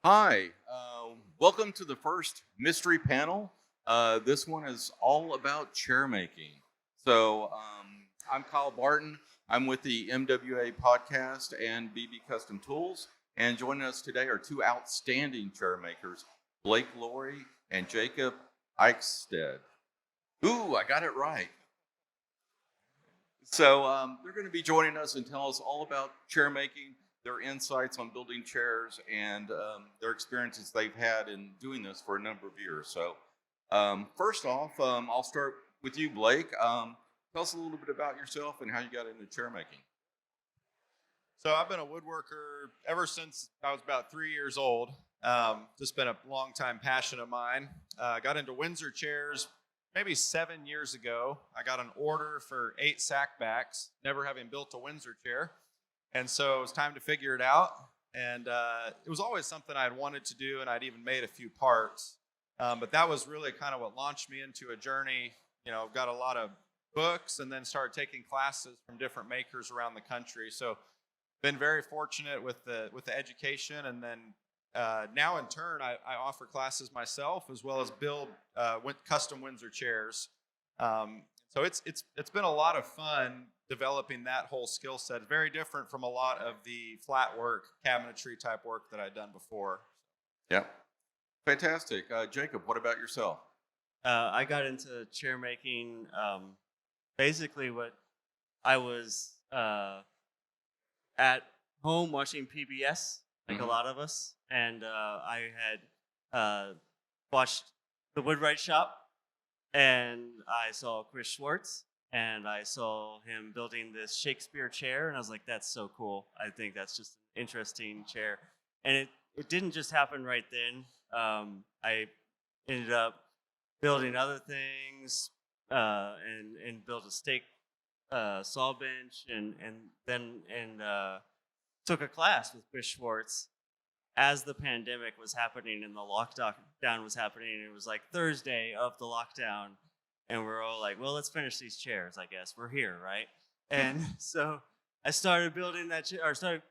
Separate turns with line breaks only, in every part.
Hi, welcome to the first mystery panel. This one is all about chair making. I'm Kyle Barton. I'm with the MWA Podcast and BB Custom Tools. And joining us today are two outstanding chair makers, Blake Loree and Jacob Eickstead. Ooh, I got it right. They're going to be joining us and tell us all about chair making, their insights on building chairs, and their experiences they've had in doing this for a number of years. First off, I'll start with you, Blake. Tell us a little bit about yourself and how you got into chair making.
So I've been a woodworker ever since I was about 3 years old. Just been a long time passion of mine. Got into Windsor chairs maybe 7 years ago. I got an order for 8 sack backs, never having built a Windsor chair. And so it was time to figure it out. And it was always something I'd wanted to do, and I'd even made a few parts. But that was really kind of what launched me into a journey. You know, got a lot of books and then started taking classes from different makers around the country. So been very fortunate with the education. And then now in turn, I offer classes myself as well as build custom Windsor chairs. So it's been a lot of fun developing that whole skill set. Very different from a lot of the flat work, cabinetry type work that I'd done before.
Yeah, fantastic. Jacob, what about yourself?
I got into chair making basically what I was at home watching PBS, like a lot of us, and I had watched The Woodwright Shop, and I saw Chris Schwartz, and I saw him building this Shakespeare chair, and I was like, that's so cool. I think that's just an interesting chair. And it didn't just happen right then. I ended up building other things and built a stake saw bench, and then took a class with Chris Schwartz as the pandemic was happening and the lockdown was happening. And it was like Thursday of the lockdown. And we're all like, well, let's finish these chairs, I guess. We're here, right? And so I started building that chair,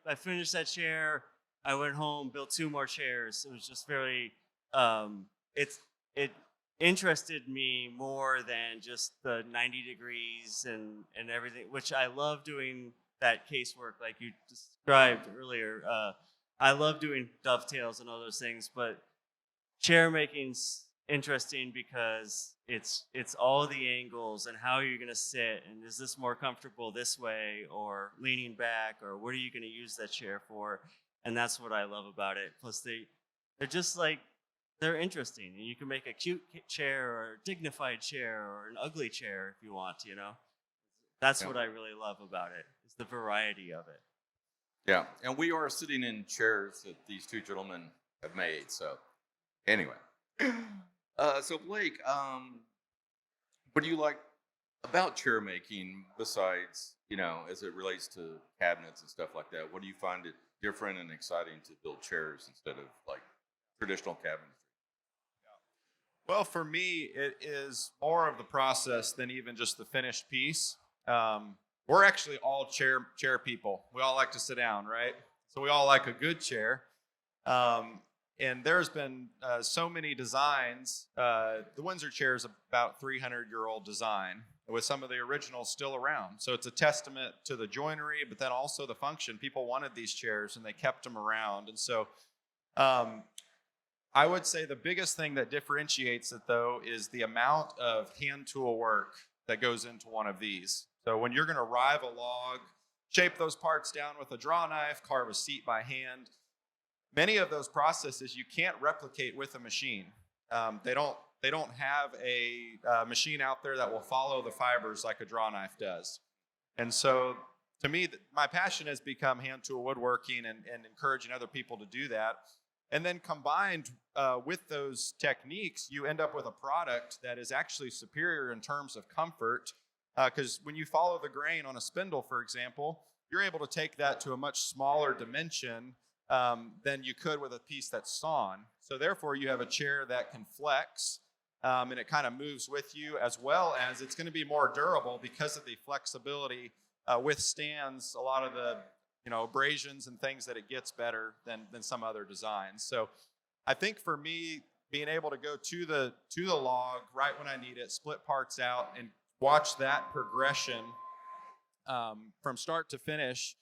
I finished that chair. I went home, built 2 more chairs. It was just very, it interested me more than just the 90 degrees and everything, which I love doing that casework like you described earlier. I love doing dovetails and all those things, but chair making's interesting because it's all the angles and how you're going to sit, and is this more comfortable this way or leaning back, or what are you going to use that chair for? And that's what I love about it. Plus they're just like, they're interesting, and you can make a cute chair or a dignified chair or an ugly chair if you want, you know. That's what I really love about it, is the variety of it.
Yeah, and we are sitting in chairs that these two gentlemen have made. So anyway. So Blake, what do you like about chair making besides, you know, as it relates to cabinets and stuff like that? What do you find it different and exciting to build chairs instead of like traditional cabinets?
Well, for me, it is more of the process than even just the finished piece. We're actually all chair people. We all like to sit down, right? So we all like a good chair. And there's been so many designs. The Windsor chair is about 300-year-old design with some of the originals still around. So it's a testament to the joinery, but then also the function. People wanted these chairs and they kept them around. And so I would say the biggest thing that differentiates it, though, is the amount of hand tool work that goes into one of these. So when you're going to rive a log, shape those parts down with a draw knife, carve a seat by hand, many of those processes you can't replicate with a machine. They don't have a machine out there that will follow the fibers like a draw knife does. And so to me, my passion has become hand tool woodworking and encouraging other people to do that. And then combined with those techniques, you end up with a product that is actually superior in terms of comfort. Because when you follow the grain on a spindle, for example, you're able to take that to a much smaller dimension than you could with a piece that's sawn. So therefore, you have a chair that can flex, and it kind of moves with you, as well as it's going to be more durable because of the flexibility, withstands a lot of abrasions and things that it gets better than some other designs. So I think for me, being able to go to the log right when I need it, split parts out, and watch that progression from start to finish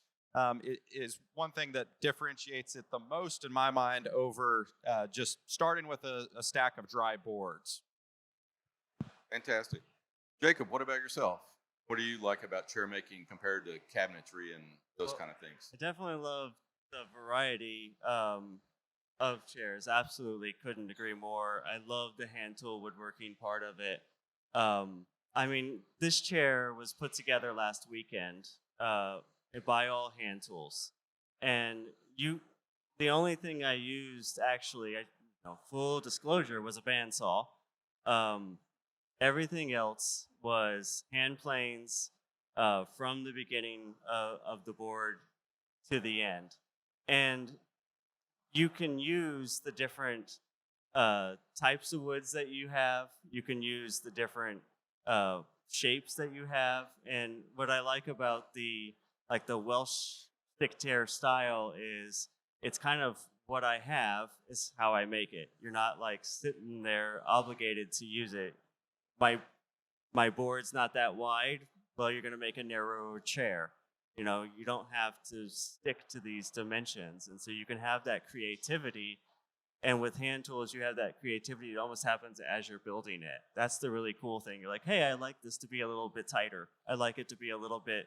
it is one thing that differentiates it the most in my mind over just starting with a stack of dry boards.
Fantastic. Jacob, what about yourself? What do you like about chair making compared to cabinetry and those kind of things?
I definitely love the variety of chairs. Absolutely couldn't agree more. I love the hand tool woodworking part of it. I mean, this chair was put together last weekend by all hand tools. And the only thing I used, actually, full disclosure, was a bandsaw. Everything else was hand planes from the beginning of the board to the end. And you can use the different types of woods that you have. You can use the different shapes that you have. And what I like about the Welsh stick tear style is it's kind of what I have is how I make it. You're not like sitting there obligated to use it. My board's not that wide, well, you're going to make a narrower chair. You don't have to stick to these dimensions. And so you can have that creativity. And with hand tools, you have that creativity. It almost happens as you're building it. That's the really cool thing. You're like, hey, I like this to be a little bit tighter. I like it to be a little bit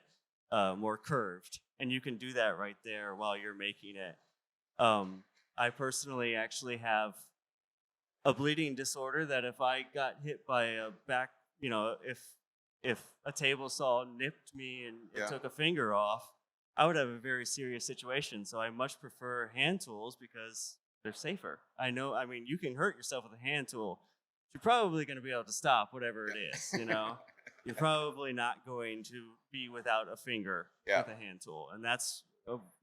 more curved. And you can do that right there while you're making it. I personally actually have a bleeding disorder that if I got hit by a back, if a table saw nipped me and it took a finger off, I would have a very serious situation. So I much prefer hand tools because they're safer. You can hurt yourself with a hand tool. You're probably going to be able to stop whatever it is, You're probably not going to be without a finger with a hand tool. And that's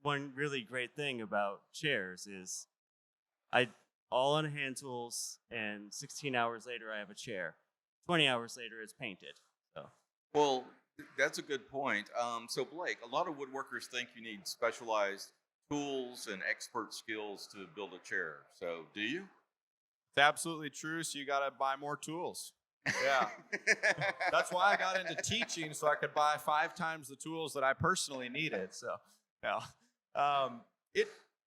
one really great thing about chairs is all on hand tools, and 16 hours later, I have a chair. 20 hours later, it's painted. So.
Well, that's a good point. So, Blake, a lot of woodworkers think you need specialized tools and expert skills to build a chair. So, do you?
It's absolutely true. So you got to buy more tools. Yeah. That's why I got into teaching, so I could buy 5 times the tools that I personally needed. So,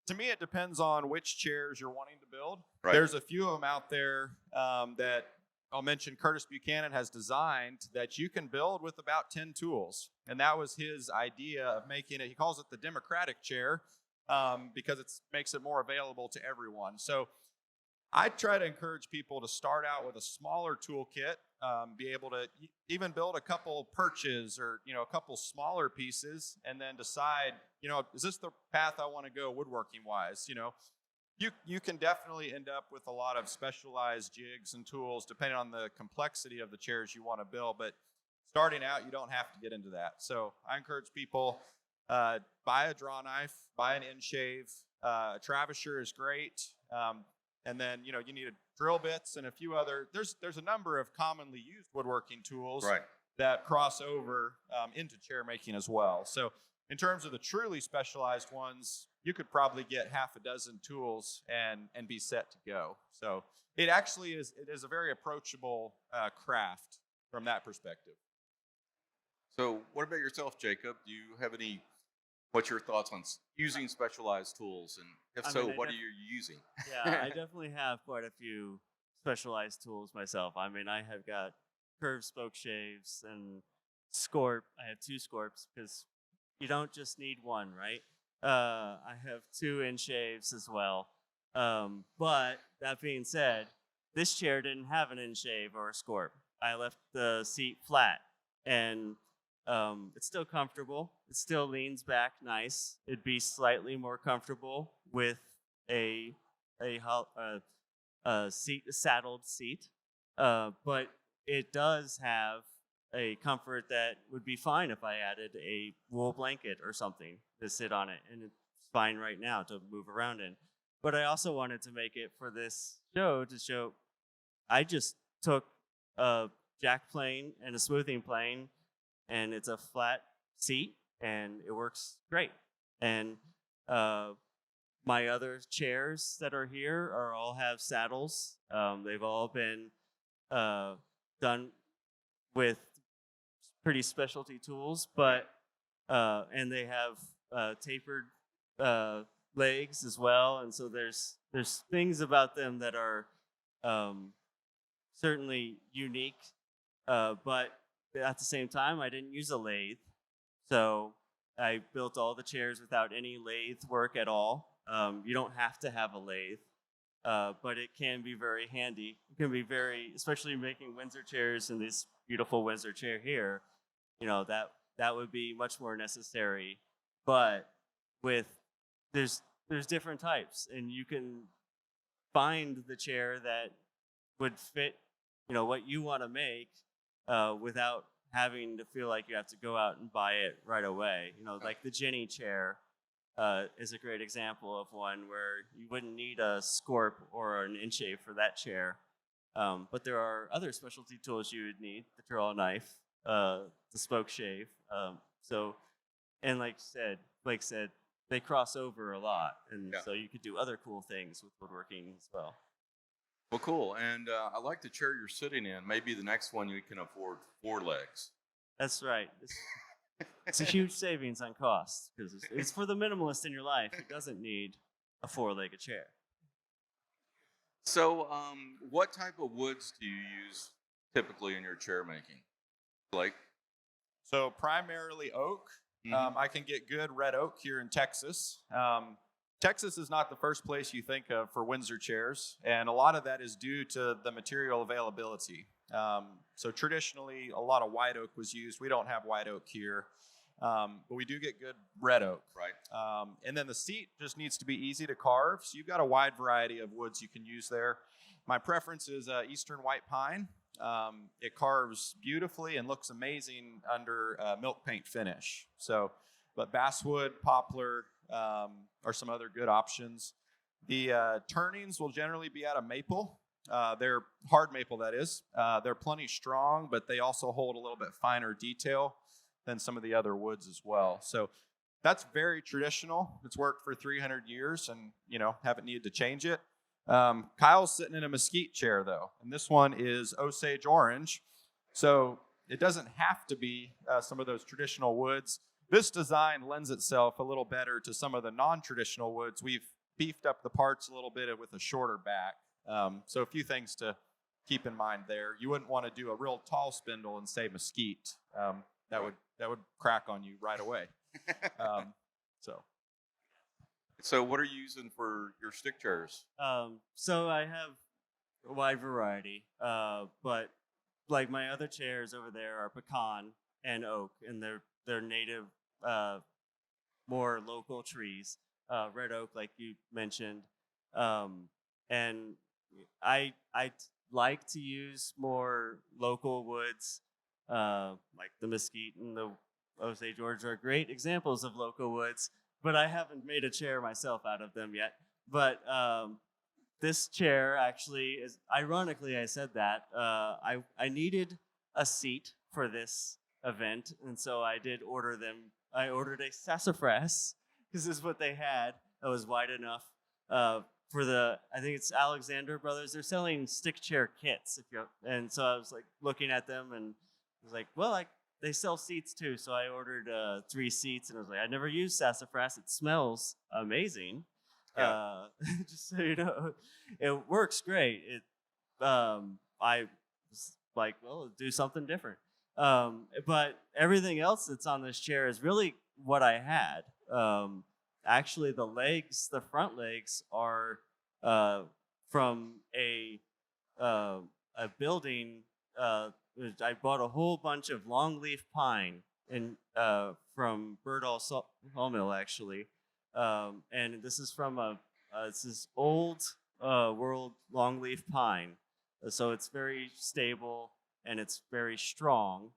to me, it depends on which chairs you're wanting to build.
Right.
There's a few of them out there that I'll mention Curtis Buchanan has designed that you can build with about 10 tools. And that was his idea of making it. He calls it the democratic chair because it makes it more available to everyone. So I try to encourage people to start out with a smaller toolkit, be able to even build a couple perches or, a couple smaller pieces, and then decide, is this the path I want to go woodworking wise? You can definitely end up with a lot of specialized jigs and tools depending on the complexity of the chairs you want to build. But starting out, you don't have to get into that. So I encourage people, buy a draw knife, buy an end shave. A Travisher is great. And then, you need drill bits and a few other, there's a number of commonly used woodworking tools that cross over into chair making as well. So in terms of the truly specialized ones, you could probably get half a dozen tools and be set to go. So it actually is a very approachable craft from that perspective.
So what about yourself, Jacob? Do you have what's your thoughts on using specialized tools? And if so, what are you using?
Yeah, I definitely have quite a few specialized tools myself. I have got curved spoke shaves and scorp. I have 2 scorps because you don't just need one, right? I have 2 end shaves as well. But that being said, this chair didn't have an end shave or a scorp. I left the seat flat, and it's still comfortable. It still leans back nice. It'd be slightly more comfortable with a saddled seat, but it does have a comfort that would be fine if I added a wool blanket or something to sit on it, and it's fine right now to move around in. But I also wanted to make it for this show to show I just took a jack plane and a smoothing plane, and it's a flat seat, and it works great. And my other chairs that are here are all have saddles. They've all been done with pretty specialty tools, but and they have tapered legs as well. And so there's things about them that are certainly unique, but at the same time, I didn't use a lathe, so I built all the chairs without any lathe work at all. You don't have to have a lathe, but it can be very handy. It can be very, especially making Windsor chairs and this beautiful Windsor chair here, that would be much more necessary. But there's different types, and you can find the chair that would fit, what you want to make, without having to feel like you have to go out and buy it right away. Like the Jenny chair is a great example of one where you wouldn't need a scorp or an inch shave for that chair. But there are other specialty tools you would need: the drill knife, the spoke shave. And like Blake said, they cross over a lot, and so you could do other cool things with woodworking as well.
Well, cool. And I like the chair you're sitting in. Maybe the next one you can afford 4 legs.
That's right. It's a huge savings on costs because it's for the minimalist in your life. It doesn't need a 4-legged chair.
So, what type of woods do you use typically in your chair making? Blake?
So primarily oak. I can get good red oak here in Texas. Texas is not the first place you think of for Windsor chairs, and a lot of that is due to the material availability. So traditionally, a lot of white oak was used. We don't have white oak here, but we do get good red oak.
Right.
And then the seat just needs to be easy to carve, so you've got a wide variety of woods you can use there. My preference is eastern white pine. It carves beautifully and looks amazing under milk paint finish. But basswood, poplar are some other good options. The turnings will generally be out of maple. They're hard maple, that is. They're plenty strong, but they also hold a little bit finer detail than some of the other woods as well. So that's very traditional. It's worked for 300 years and, haven't needed to change it. Kyle's sitting in a mesquite chair, though, and this one is Osage orange. So it doesn't have to be some of those traditional woods. This design lends itself a little better to some of the non-traditional woods. We've beefed up the parts a little bit with a shorter back. So a few things to keep in mind there. You wouldn't want to do a real tall spindle and say mesquite. That would crack on you right away.
So what are you using for your stick chairs?
So I have a wide variety, but like my other chairs over there are pecan and oak, and they're native, more local trees. Red oak, like you mentioned, and I like to use more local woods, like the mesquite and the Osage orange are great examples of local woods. But I haven't made a chair myself out of them yet. But this chair actually is, ironically, I said that. I needed a seat for this event, and so I did order them. I ordered a sassafras, because this is what they had that was wide enough for I think it's Alexander Brothers. They're selling stick chair kits. And so I was like looking at them, and I was like, well, they sell seats too, so I ordered 3 seats, and I was like, I never used sassafras. It smells amazing.
Yeah.
Just so you know, it works great. I was like, well, do something different. But everything else that's on this chair is really what I had. Actually, the front legs are from a building. I bought a whole bunch of longleaf pine from Birdall Sawmill, actually, and this is from this is old world longleaf pine, so it's very stable and it's very strong.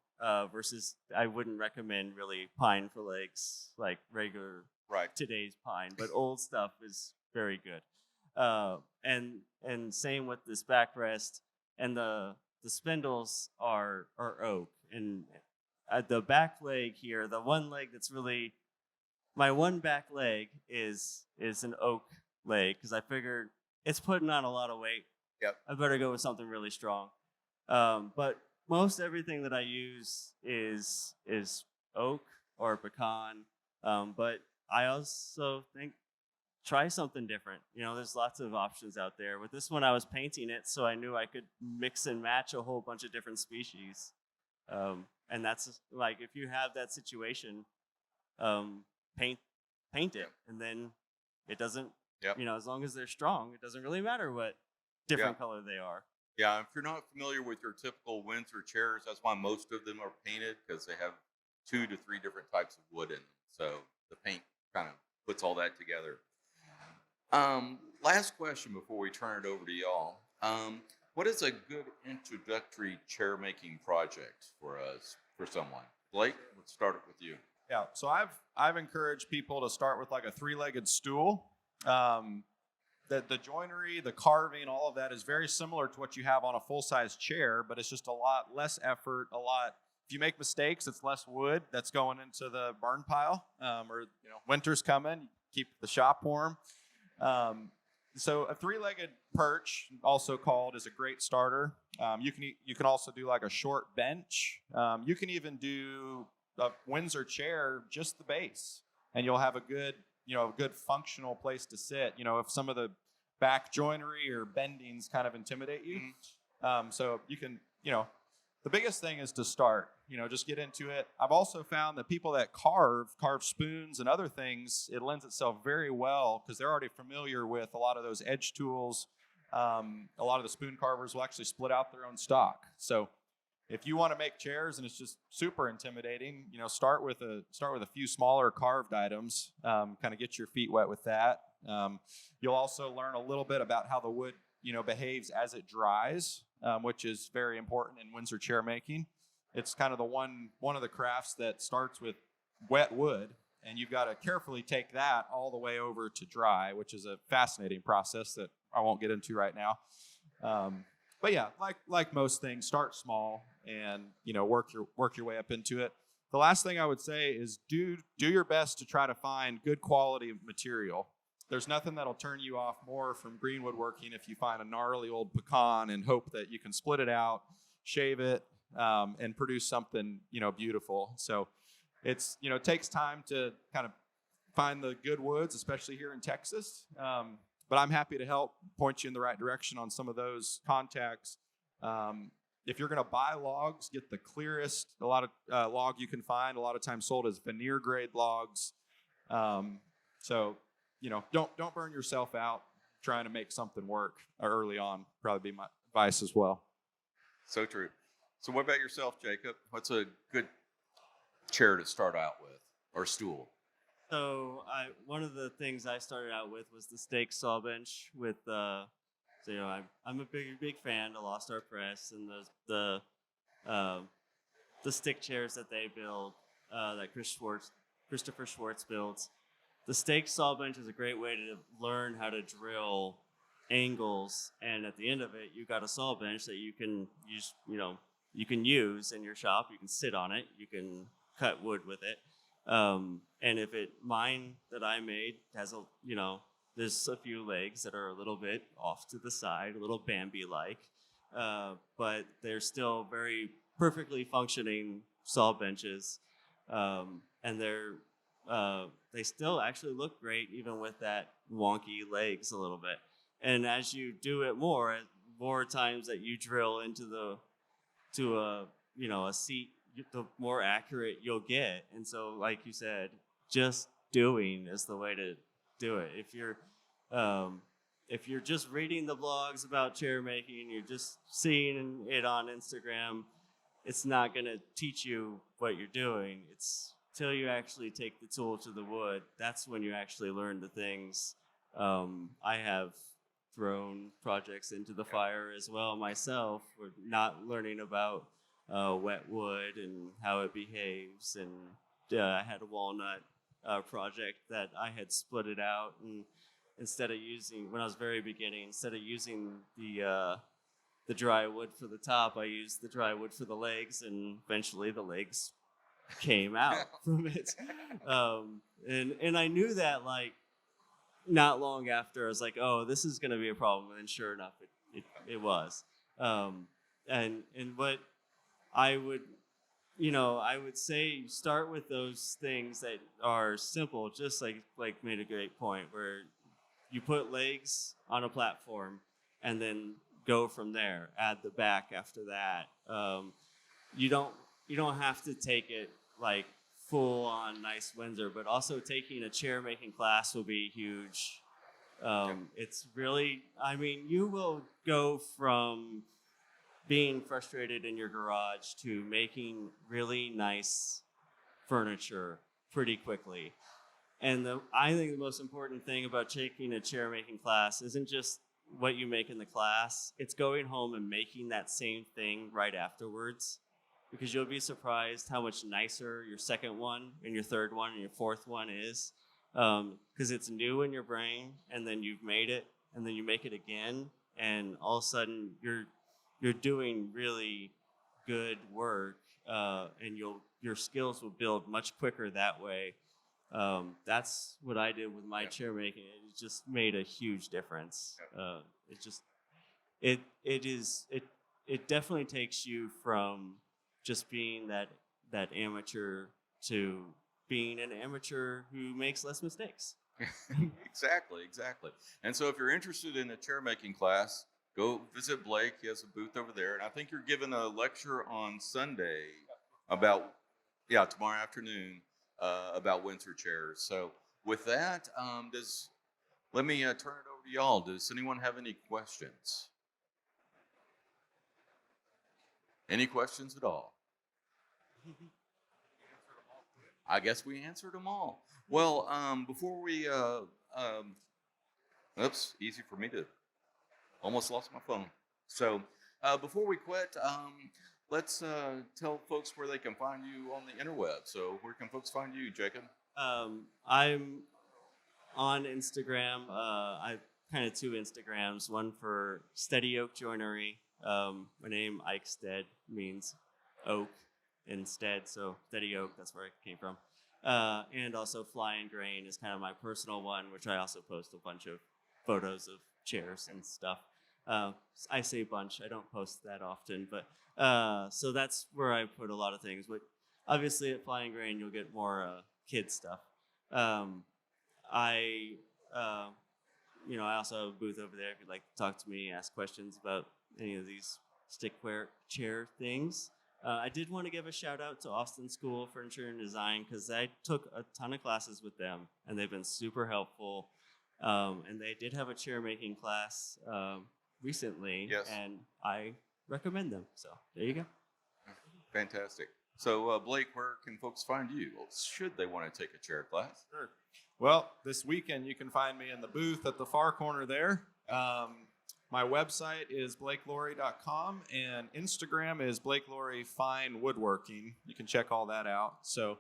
Versus, I wouldn't recommend really pine for legs like regular today's pine, but old stuff is very good. And same with this backrest, and the spindles are oak, and at the back leg here, the one leg that's really my one back leg is an oak leg because I figured it's putting on a lot of weight.
Yep.
I better go with something really strong. But most everything that I use is oak or pecan. But I also think try something different. There's lots of options out there. With this one, I was painting it, so I knew I could mix and match a whole bunch of different species. And that's like, if you have that situation, paint it, and then it doesn't, as long as they're strong, it doesn't really matter what different color they are.
Yeah, if you're not familiar with your typical Windsor chairs, that's why most of them are painted, because they have 2 to 3 different types of wood in them. So the paint kind of puts all that together. Last question before we turn it over to y'all. What is a good introductory chair making project for someone? Blake, let's start it with you.
Yeah, so I've encouraged people to start with like a 3-legged stool. The joinery, the carving, all of that is very similar to what you have on a full-size chair, but it's just a lot less effort. If you make mistakes, it's less wood that's going into the burn pile. Or winter's coming, keep the shop warm. So a 3-legged perch, also called, is a great starter. You can also do like a short bench. You can even do a Windsor chair, just the base, and you'll have a good functional place to sit. If some of the back joinery or bendings kind of intimidate you. So you can, the biggest thing is to start, just get into it. I've also found that people that carve spoons and other things, it lends itself very well because they're already familiar with a lot of those edge tools. A lot of the spoon carvers will actually split out their own stock. So if you want to make chairs and it's just super intimidating, start with a few smaller carved items, kind of get your feet wet with that. You'll also learn a little bit about how the wood, behaves as it dries, which is very important in Windsor chair making. It's kind of one of the crafts that starts with wet wood, and you've got to carefully take that all the way over to dry, which is a fascinating process that I won't get into right now. But yeah, like most things, start small and work your way up into it. The last thing I would say is do your best to try to find good quality material. There's nothing that'll turn you off more from green woodworking if you find a gnarly old pecan and hope that you can split it out, shave it, and produce something beautiful. So it's it takes time to kind of find the good woods, especially here in Texas. But I'm happy to help point you in the right direction on some of those contacts. If you're going to buy logs, get the clearest log you can find. A lot of times sold as veneer grade logs. So don't burn yourself out trying to make something work early on. Probably be my advice as well.
So true. So what about yourself, Jacob? What's a good chair to start out with, or stool?
So one of the things I started out with was the stake saw bench with I'm a big fan of Lost Art Press and the stick chairs that they build, that Christopher Schwartz builds. The stake saw bench is a great way to learn how to drill angles, and at the end of it, you got a saw bench that you can use. You can use in your shop. You can sit on it. You can cut wood with it. And mine that I made has there's a few legs that are a little bit off to the side, a little Bambi-like, but they're still very perfectly functioning saw benches, and they still actually look great even with that wonky legs a little bit. And as you do it more times that you drill into a seat, the more accurate you'll get. And so, like you said, just doing is the way to do it. If you're just reading the blogs about chair making, you're just seeing it on Instagram, it's not going to teach you what you're doing. It's till you actually take the tool to the wood, that's when you actually learn the things. I have thrown projects into the fire as well myself, for not learning about wet wood and how it behaves. And I had a walnut project that I had split it out, and when I was very beginning, instead of using the dry wood for the top, I used the dry wood for the legs, and eventually the legs came out from it. And I knew that like not long after. I was like, oh, this is going to be a problem. And sure enough, it was. And what I would, I would say start with those things that are simple, just like made a great point, where you put legs on a platform and then go from there. Add the back after that. You don't have to take it like full on nice Windsor, but also taking a chair making class will be huge. It's really, I mean, you will go from being frustrated in your garage to making really nice furniture pretty quickly. And I think the most important thing about taking a chair making class isn't just what you make in the class, it's going home and making that same thing right afterwards. Because you'll be surprised how much nicer your second one and your third one and your fourth one is. Because it's new in your brain, and then you've made it, and then you make it again, and all of a sudden you're doing really good work, and your skills will build much quicker that way. That's what I did with my chair making. It just made a huge difference. It definitely takes you from just being that amateur to being an amateur who makes less mistakes.
Exactly. And so if you're interested in a chair making class, go visit Blake. He has a booth over there. And I think you're giving a lecture on Sunday about, tomorrow afternoon, about Windsor chairs. So with that, let me turn it over to y'all. Does anyone have any questions? Any questions at all? I guess we answered them all. Well, before we, oops, easy for me to, almost lost my phone. So before we quit, let's tell folks where they can find you on the interweb. So where can folks find you, Jacob?
I'm on Instagram. I kind of two Instagrams. One for Steady Oak Joinery. My name Eickstead means oak instead, so Steady Oak, that's where it came from. And also Flying Grain is kind of my personal one, which I also post a bunch of photos of chairs and stuff. I say bunch, I don't post that often, but so that's where I put a lot of things. But obviously at Flying Grain, you'll get more kid stuff. I also have a booth over there if you'd like to talk to me, ask questions about any of these stickware chair things. I did want to give a shout out to Austin School of Furniture and Design because I took a ton of classes with them and they've been super helpful. And they did have a chair making class recently,
yes.
And I recommend them. So there you go.
Fantastic. So Blake, where can folks find you? Well, should they want to take a chair class?
Sure. Well, this weekend you can find me in the booth at the far corner there. My website is blakeloree.com and Instagram is blakeloree-fine-woodworking. You can check all that out. So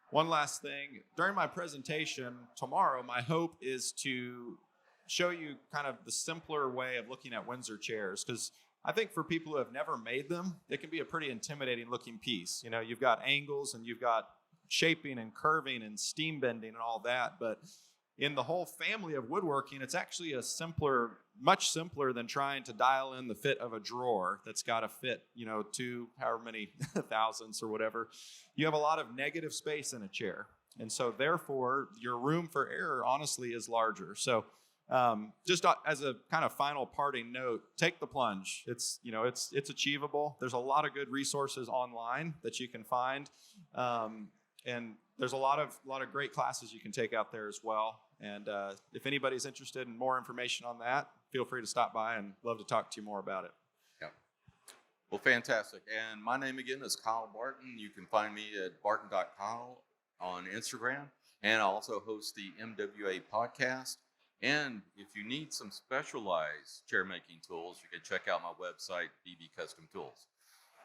one last thing, during my presentation tomorrow, my hope is to show you kind of the simpler way of looking at Windsor chairs, because I think for people who have never made them, it can be a pretty intimidating looking piece. You know, you've got angles and you've got shaping and curving and steam bending and all that, but in the whole family of woodworking, it's actually much simpler than trying to dial in the fit of a drawer that's got to fit, to however many thousandths or whatever. You have a lot of negative space in a chair. And so therefore, your room for error honestly is larger. So just as a kind of final parting note, take the plunge. It's achievable. There's a lot of good resources online that you can find. And there's a lot of great classes you can take out there as well. And if anybody's interested in more information on that, feel free to stop by and love to talk to you more about it.
Yeah. Well, fantastic. And my name again is Kyle Barton. You can find me at barton.kyle on Instagram. And I also host the MWA Podcast. And if you need some specialized chair making tools, you can check out my website, BB Custom Tools.